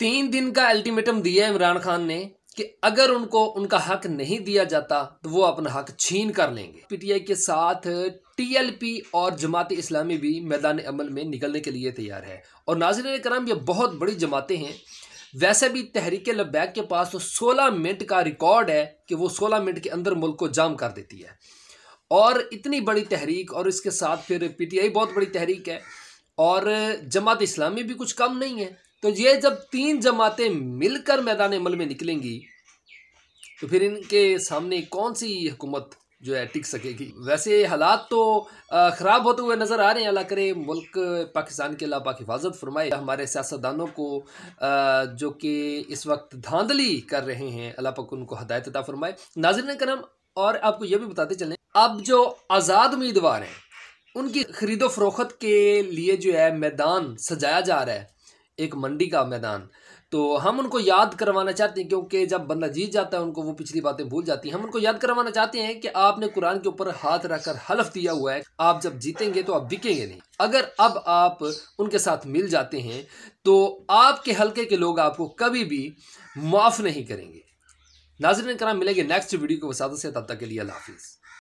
3 दिन का अल्टीमेटम दिया इमरान खान ने कि अगर उनको उनका हक नहीं दिया जाता तो वो अपना हक छीन कर लेंगे। पीटीआई के साथ टीएलपी और जमात इस्लामी भी मैदान अमल में निकलने के लिए तैयार है। और नाज़रीन करम, ये बहुत बड़ी जमातें हैं। वैसे भी तहरीक लब्बैक के पास तो 16 मिनट का रिकॉर्ड है कि वो 16 मिनट के अंदर मुल्क को जाम कर देती है। और इतनी बड़ी तहरीक, और इसके साथ फिर पीटीआई बहुत बड़ी तहरीक है, और जमात इस्लामी भी कुछ कम नहीं है। तो ये जब 3 जमातें मिलकर मैदान अमल में निकलेंगी तो फिर इनके सामने कौन सी हुकूमत जो है टिक सकेगी। वैसे हालात तो ख़राब होते हुए नज़र आ रहे हैं। अल्लाह करे मुल्क पाकिस्तान के अल्लाह पाक हिफाजत फरमाए। हमारे सियासतदानों को जो कि इस वक्त धांधली कर रहे हैं, अल्लाह पाक उनको हदायत अता फरमाए। नाज़रीन करम, और आपको यह भी बताते चलें, अब जो आज़ाद उम्मीदवार हैं उनकी खरीदो फरोख्त के लिए जो है मैदान सजाया जा रहा है, एक मंडी का मैदान। तो हम उनको याद करवाना चाहते हैं, क्योंकि जब बंदा जीत जाता है उनको वो पिछली बातें भूल जाती हैं। हम उनको याद करवाना चाहते हैं कि आपने कुरान के ऊपर हाथ रखकर हलफ दिया हुआ है, आप जब जीतेंगे तो आप बिकेंगे नहीं। अगर अब आप उनके साथ मिल जाते हैं तो आपके हल्के के लोग आपको कभी भी माफ़ नहीं करेंगे। नाज़रीन करम, मिलेंगे नेक्स्ट वीडियो को वसादत से, तब तक के लिए अल्लाह हाफिज़।